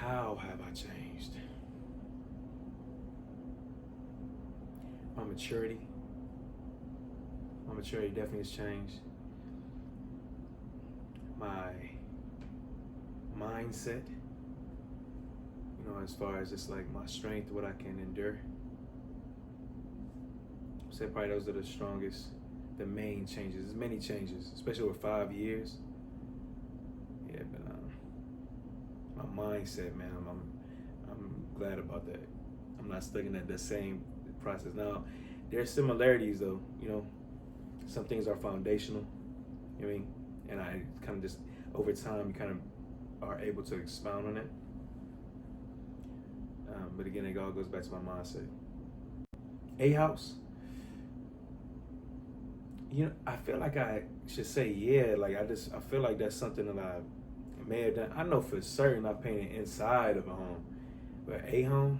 How have I changed? My maturity. My maturity definitely has changed. My mindset, as far as just like my strength, what I can endure. I'd say probably those are the strongest, the main changes. There's many changes, especially over 5 years. Yeah, but my mindset, man, I'm glad about that. I'm not stuck in that same process. Now, there's similarities though, some things are foundational, you know what I mean? And I kind of just, over time, you kind of are able to expound on it. But again, it all goes back to my mindset. A house, I feel like I should say yeah. Like I feel like that's something that I may have done. I know for certain I painted inside of a home, but a home,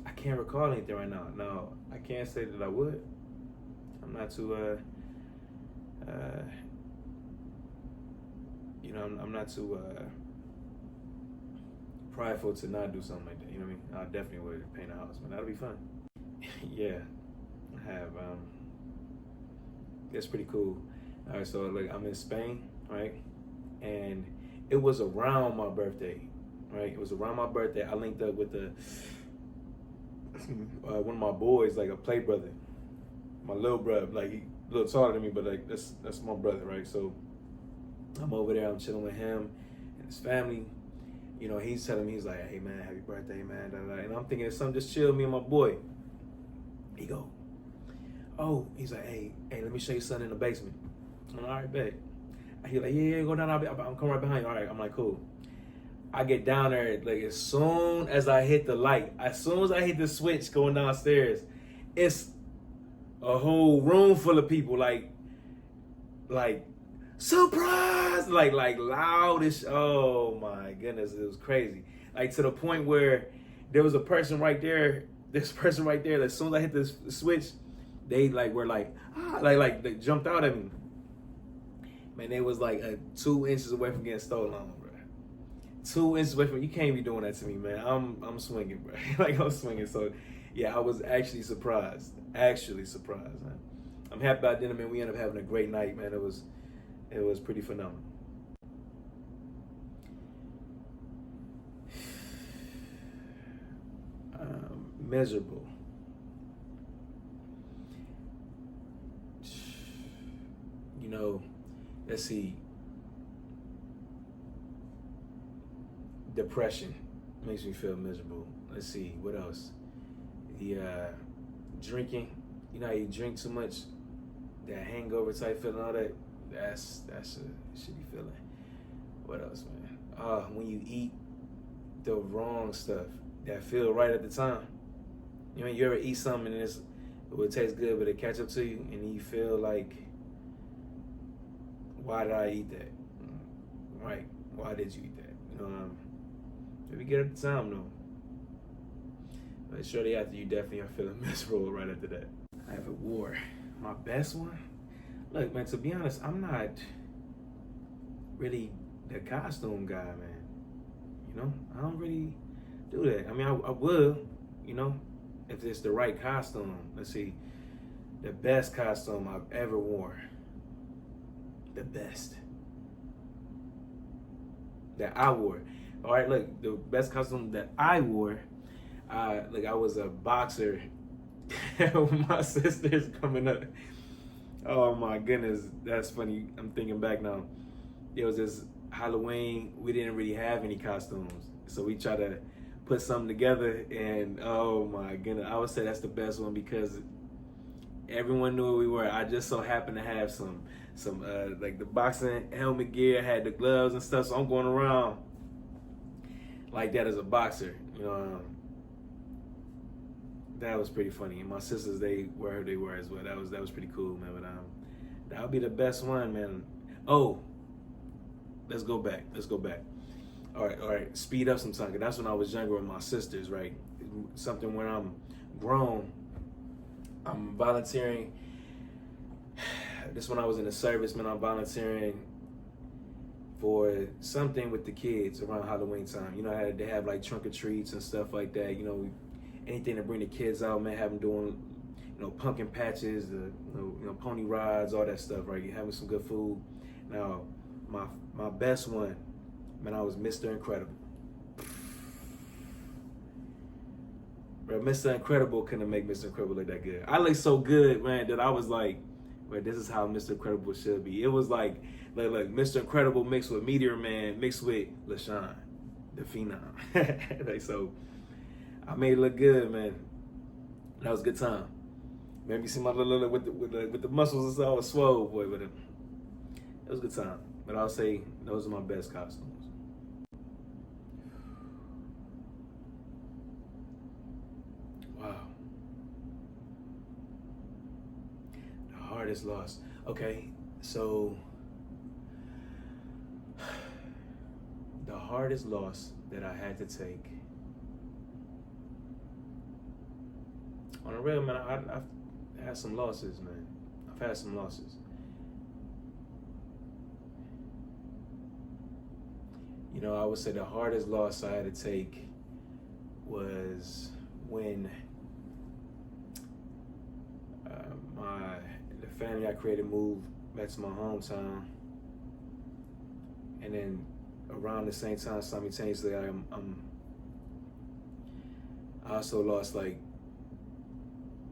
I can't recall anything right now. No, I can't say that I would. I'm not too I'm not too prideful to not do something like that. You know what I mean? I definitely would paint a house, man. That'll be fun. Yeah, I have. That's pretty cool. All right, so like I'm in Spain, right? And it was around my birthday, right? It was around my birthday. I linked up with one of my boys, like a play brother, my little brother. Like he a little taller than me, but like that's my brother, right? So I'm over there. I'm chilling with him and his family. He's telling me, he's like, "Hey man, happy birthday, man." Da, da, da. And I'm thinking it's something just chill, me and my boy. He go, "Oh," he's like, hey, let me show you something in the basement. I'm like, all right, bet. He's like, yeah, go down. I'm coming right behind you. All right, I'm like, cool. I get down there, like as soon as I hit the light, as soon as I hit the switch going downstairs, it's a whole room full of people, like surprise, like loud as, oh my goodness, it was crazy. Like to the point where there was a person right there, as soon as I hit the switch, they were like, they jumped out at me. Man, they was like 2 inches away from getting stolen on, bro. 2 inches away from, you can't be doing that to me, man. I'm swinging, bro. I'm swinging. So yeah, I was actually surprised. Man. I'm happy about dinner, man. We ended up having a great night, man. It was pretty phenomenal. Miserable. Let's see. Depression makes me feel miserable. Let's see, what else? The drinking. How you drink too much, that hangover type feeling, all that. That's a shitty feeling. What else, man? When you eat the wrong stuff that feel right at the time. You ever eat something and it would taste good, but it catch up to you, and you feel like, why did I eat that? Right? Why did you eat that? Maybe get at the time though. But shortly after, you definitely are feeling miserable right after that. I haven't wore my best one. Look, man, to be honest, I'm not really the costume guy, man. I don't really do that. I mean, I will, if it's the right costume. Let's see, the best costume I've ever worn. The best that I wore. All right, look, the best costume that I wore, I was a boxer. My sister's coming up. Oh my goodness, that's funny. I'm thinking back now. It was this Halloween. We didn't really have any costumes, so we tried to put something together. And oh my goodness, I would say that's the best one because everyone knew what we were. I just so happened to have some like the boxing helmet gear, had the gloves and stuff. So I'm going around like that as a boxer. That was pretty funny. And my sisters, they were who they were as well. That was pretty cool, man. But that would be the best one, man. Oh, let's go back. All right. Speed up some time. 'Cause that's when I was younger with my sisters, right? Something when I'm grown, I'm volunteering. This when I was in the service, man. I'm volunteering for something with the kids around Halloween time. You know, they have like trunk or treats and stuff like that. You know, anything to bring the kids out, man. Have them doing, you know, pumpkin patches, the pony rides, all that stuff. Right, you're having some good food. Now, my best one, man, I was Mr. Incredible. Bro, Mr. Incredible couldn't make Mr. Incredible look that good. I looked so good, man, that I was like, well, this is how Mr. Incredible should be. It was like Mr. Incredible mixed with Meteor Man mixed with LaShawn, the Phenom. Like, so I made it look good, man. That was a good time. Made me see my little with the muscles and stuff. I was swole, boy, but it was a good time. But I'll say those are my best costumes. Wow. The hardest loss. Okay, so the hardest loss that I had to take. On the real, man, I've had some losses, man. I've had some losses. You know, I would say the hardest loss I had to take was when the family I created moved back to my hometown, and then around the same time, simultaneously, I also lost, like,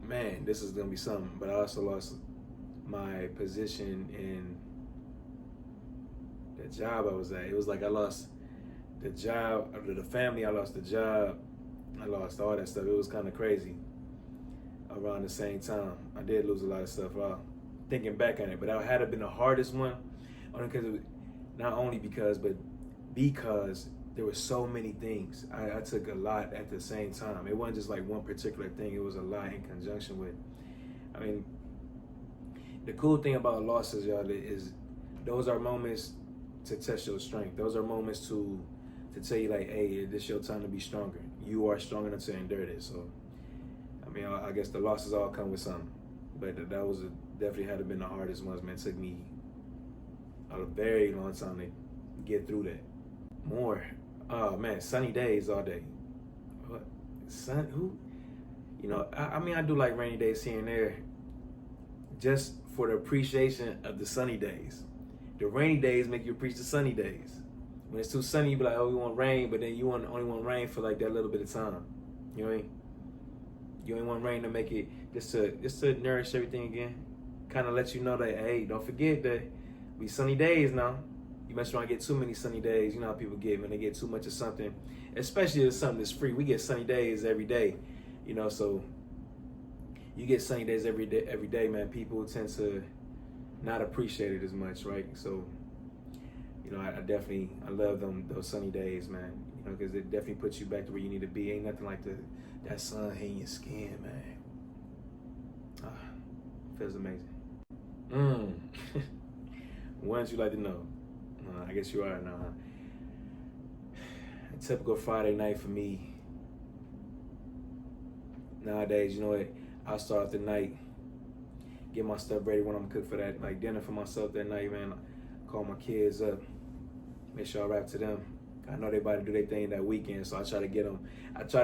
man, this is gonna be something. But I also lost my position in the job I was at. It was like I lost the job, the family, I lost the job, I lost all that stuff. It was kind of crazy. Around the same time, I did lose a lot of stuff. Thinking back on it, but that had been the hardest one, not only because, but because there were so many things. I took a lot at the same time. It wasn't just like one particular thing. It was a lot in conjunction with. I mean, the cool thing about losses, y'all, is those are moments to test your strength. Those are moments to tell you, like, hey, this is your time to be stronger. You are strong enough to endure this. So, I mean, I guess the losses all come with something. But that was definitely had to been the hardest ones, man. It took me a very long time to get through that. More. Oh, man, sunny days all day. What? Who? You know, I mean, I do like rainy days here and there just for the appreciation of the sunny days. The rainy days make you appreciate the sunny days. When it's too sunny, you be like, oh, we want rain, but then you only want rain for like that little bit of time. You know what I mean? You only want rain to make it just to nourish everything again. Kind of let you know that, hey, don't forget that we sunny days now. You must not get too many sunny days. You know how people get when they get too much of something, especially if it's something that's free. We get sunny days every day, you know. So you get sunny days every day, man. People tend to not appreciate it as much, right? So, you know, I love those sunny days, man. You know, because it definitely puts you back to where you need to be. Ain't nothing like that sun hitting your skin, man. Feels amazing. Ones you like to know. I guess you are now, huh? A typical Friday night for me. Nowadays, you know what? I'll start the night, get my stuff ready when I'm cook for that, like dinner for myself that night, man. Call my kids up, make sure I rap to them. I know they about to do their thing that weekend, so I try to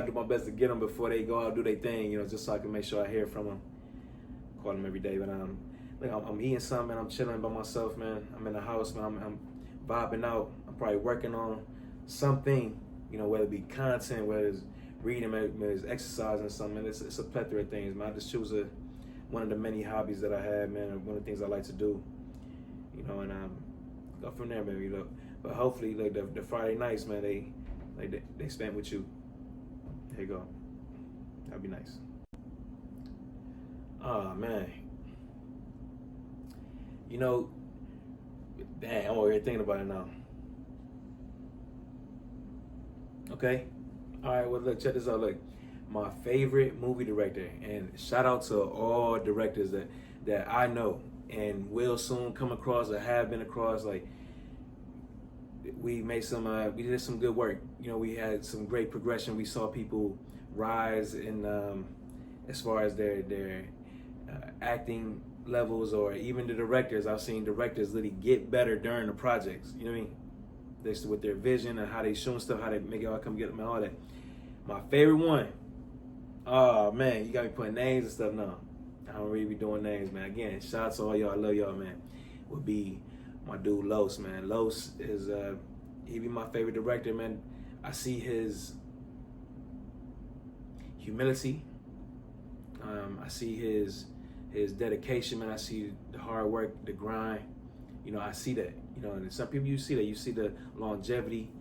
do my best to get them before they go out and do their thing, you know, just so I can make sure I hear from them. Call them every day, but I'm eating something, man. I'm chilling by myself, man. I'm in the house, man. I'm vibing out. I'm probably working on something, you know, whether it be content, whether it's reading, whether it's exercising or something. It's a plethora of things, man. I just choose one of the many hobbies that I have, man. One of the things I like to do, you know, and go from there, baby. Look, but hopefully, like the Friday nights, man, they spent with you. There you go. That'd be nice. Oh man, you know, dang, I'm over here thinking about it now. Okay, all right. Well, look, check this out. Look, my favorite movie director, and shout out to all directors that I know and will soon come across or have been across. Like, we did some good work. You know, we had some great progression. We saw people rise in as far as their acting levels, or even the directors. I've seen directors literally get better during the projects. You know what I mean? this with their vision and how they show stuff, how they make it all come together, man, all that. My favorite one, oh man, you got me putting names and stuff now. I don't really be doing names, man. Again, shout out to all y'all, I love y'all, man. Would be my dude Los, man. Los is he be my favorite director, man. I see his humility. I see his dedication, man. I see the hard work, the grind. You know, I see that. You know, and some people you see that. You see the longevity.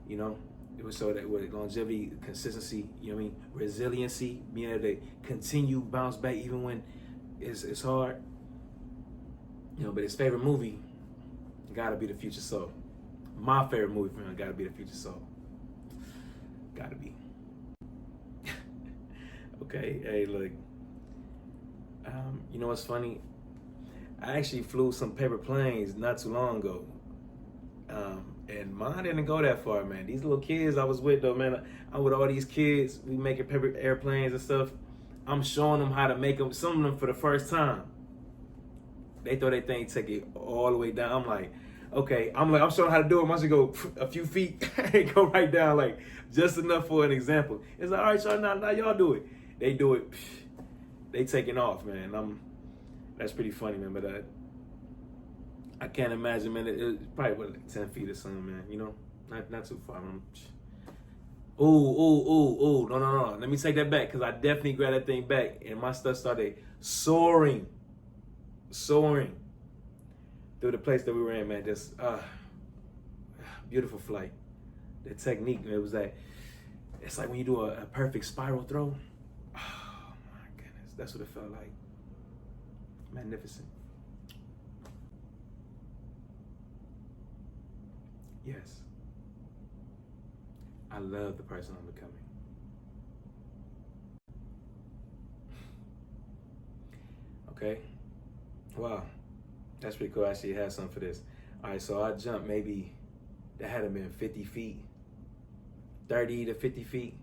You know, it was so that with longevity, consistency. You know what I mean? Resiliency, being able to continue, bounce back even when it's hard. You know, but his favorite movie gotta be The Future Soul. My favorite movie from him gotta be The Future Soul. Gotta be. Okay, hey, look. You know what's funny? I actually flew some paper planes not too long ago. And mine didn't go that far, man. These little kids I was with, though, man. I'm with all these kids. We making paper airplanes and stuff. I'm showing them how to make them, some of them for the first time. They thought they think take it all the way down. I'm like, okay. I'm showing how to do it. I should go a few feet and go right down, like just enough for an example. It's like, all right, y'all, now y'all do it. They do it. They taking off, man. That's pretty funny, man. But I can't imagine, man. It probably like 10 feet or something, man. You know, not too far. Ooh. No. Let me take that back, because I definitely grabbed that thing back, and my stuff started soaring through the place that we were in, man. Just beautiful flight. The technique, man, it was like, it's like when you do a perfect spiral throw. Oh my goodness, that's what it felt like. Magnificent. Yes. I love the person I'm becoming. Okay. Wow. That's pretty cool. I actually had something for this. All right, so I jumped maybe, that had to been 50 feet, 30 to 50 feet.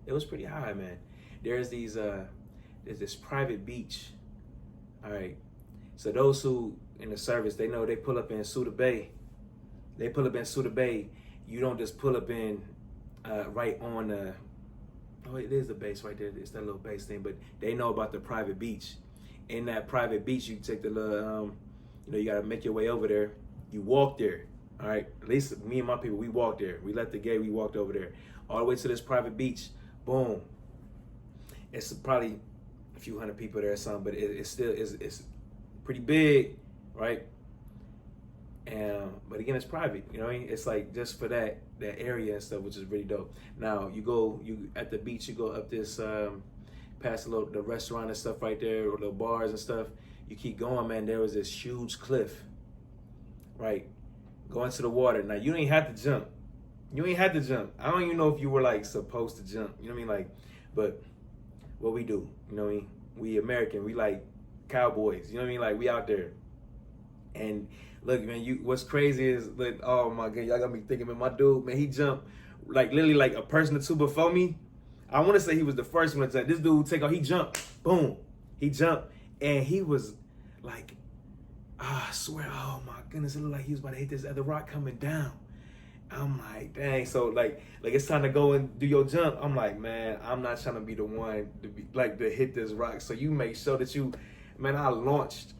It was pretty high, man. There's this private beach. All right. So those who in the service, they know they pull up in Souda Bay. They pull up in Souda Bay. You don't just pull up in right on the, oh, it is the base right there. It's that little base thing, but they know about the private beach. In that private beach, you take the little, you gotta make your way over there. You walk there, all right? At least me and my people, we walked there. We left the gate, we walked over there. All the way to this private beach, boom. It's probably a few hundred people there or something, but it's still, it's pretty big, right? And but again, it's private, you know what I mean? It's like just for that area and stuff, which is really dope. Now you at the beach, you go up this, past the restaurant and stuff right there, or the bars and stuff. You keep going, man. There was this huge cliff, right? Going to the water. Now you ain't have to jump. You ain't have to jump. I don't even know if you were like supposed to jump. You know what I mean? Like, but what we do, you know what I mean? We American. We like cowboys. You know what I mean? Like we out there. And look, man. What's crazy is like, oh my god, y'all got me thinking, man. My dude, man, he jumped like literally like a person or two before me. I want to say he was the first one to this dude take off. He jumped, boom. He jumped, and he was like, I swear, oh my goodness, it looked like he was about to hit this other rock coming down. I'm like, dang. So like it's time to go and do your jump. I'm like, man, I'm not trying to be the one to be like to hit this rock. So you make sure that you, man, I launched,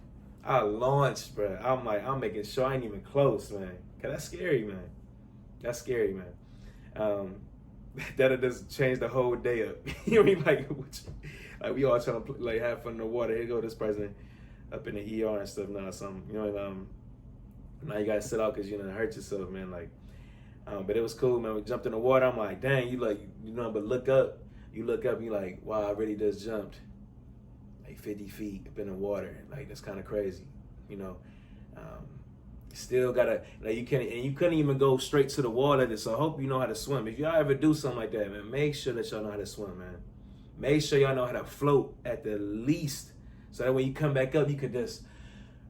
bro. I'm like, I'm making sure I ain't even close, man. Cause that's scary, man. That's scary, man. That'll just change the whole day up. You know what I mean? Like we all trying to like have fun in the water. Here go this person up in the ER and stuff now. Something, you know. Now you gotta sit out because you're gonna hurt yourself, man. Like, but it was cool, man. We jumped in the water. I'm like, dang, but look up. You look up, you like, wow, I really just jumped like 50 feet up in the water. Like that's kind of crazy, you know. Still gotta, like you couldn't even go straight to the water. So I hope you know how to swim. If y'all ever do something like that, man, make sure that y'all know how to swim, man. Make sure y'all know how to float at the least, so that when you come back up, you can just,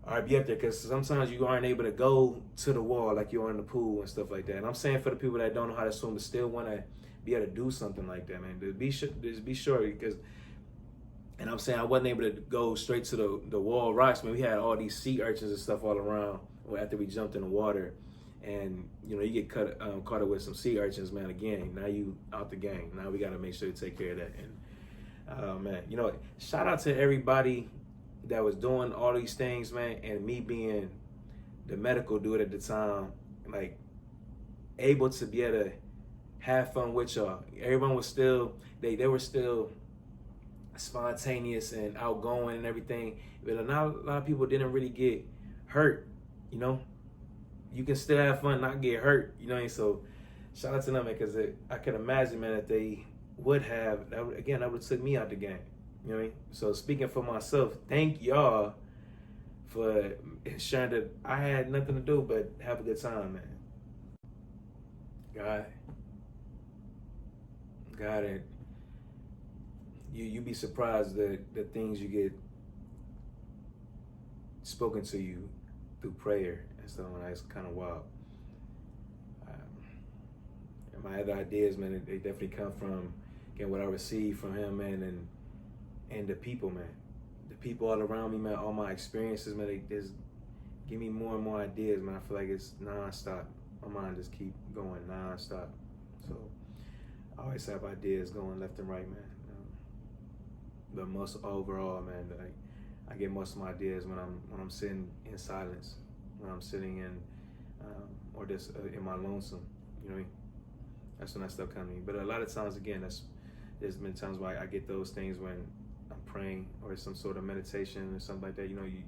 all right, be up there. Because sometimes you aren't able to go to the wall like you are in the pool and stuff like that. And I'm saying for the people that don't know how to swim but still want to be able to do something like that, man, just be sure because. And I'm saying I wasn't able to go straight to the wall rocks, man. We had all these sea urchins and stuff all around after we jumped in the water. and you get caught up with some sea urchins, man. Again, now you out the game. Now we got to make sure to take care of that. And man, shout out to everybody that was doing all these things, man. And me being the medical dude at the time, like able to be able to have fun with y'all. Everyone was still they were still spontaneous and outgoing and everything. But a lot of people didn't really get hurt. You can still have fun, not get hurt. So shout out to them, because I can imagine, man, that they would have, that would have took me out the game. You know what I mean? So speaking for myself, thank y'all for ensuring that I had nothing to do but have a good time, man. God, and you be surprised that the things you get spoken to you through prayer and stuff. It's kind of wild. And my other ideas, man, they definitely come from, again, what I received from him, man, and the people, man. The people all around me, man, all my experiences, man, they just give me more and more ideas, man. I feel like it's nonstop. My mind just keep going nonstop. So I always have ideas going left and right, man. But most overall, man, I get most of my ideas when I'm sitting in silence, when I'm sitting in, or just in my lonesome. You know what I mean? That's when that stuff comes to me. But a lot of times, again, there's been times where I get those things when I'm praying or some sort of meditation or something like that. You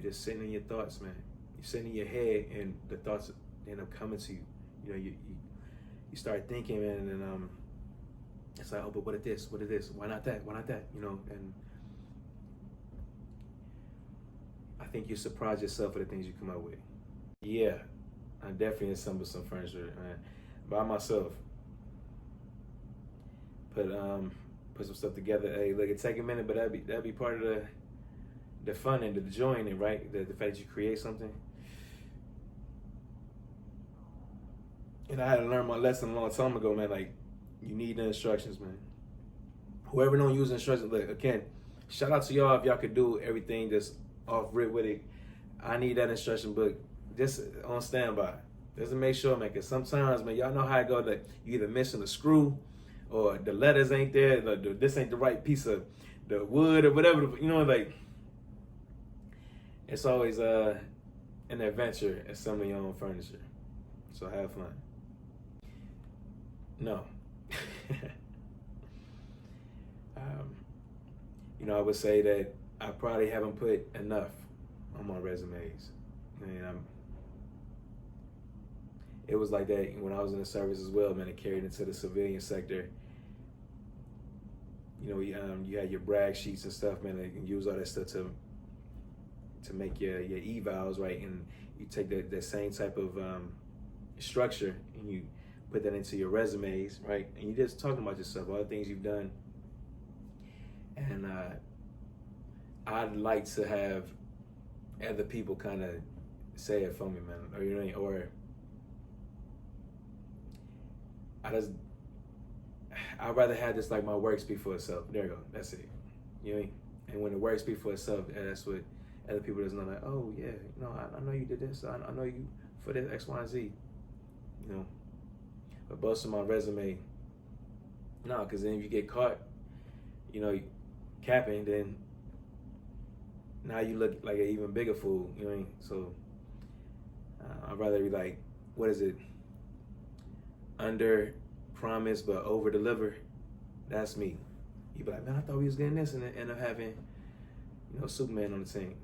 just sitting in your thoughts, man. You're sitting in your head, and the thoughts end up coming to you. You start thinking, man, and it's like, oh, but what is this? What is this? Why not that? Why not that? And I think you surprise yourself with the things you come up with. Yeah, I definitely assembled some furniture, man, by myself. Put some stuff together. Hey, look, it take a minute, but that'd be part of the fun and the joy in it, right? The fact that you create something. And I had to learn my lesson a long time ago, man. Like, you need the instructions, man. Whoever don't use instructions, look, again, shout out to y'all if y'all could do everything just off rip with it. I need that instruction book just on standby. Just to make sure, man, because sometimes, man, y'all know how it go, that you either missing a screw or the letters ain't there, this ain't the right piece of the wood or whatever, like, it's always an adventure assembling your own furniture. So have fun. No. I would say that I probably haven't put enough on my resumes. It was like that when I was in the service as well, man. It carried into the civilian sector. You had your brag sheets and stuff, man. And you use all that stuff to make your evals, right? And you take that same type of structure and you put that into your resumes, right? And you're just talking about yourself, all the things you've done. And I'd like to have other people kind of say it for me, man. Or I'd rather have this like my work speak for itself. There you go. That's it. You know what I mean? And when the work speak for itself, that's what other people just know, like, oh yeah, I know you did this. I know you for this X, Y, and Z. But busting my resume, no, because then if you get caught, capping, then now you look like an even bigger fool. You know what I mean? So I'd rather be like, what is it? Under promise but over deliver. That's me. You be like, man, I thought we was getting this, and end up having, Superman on the team.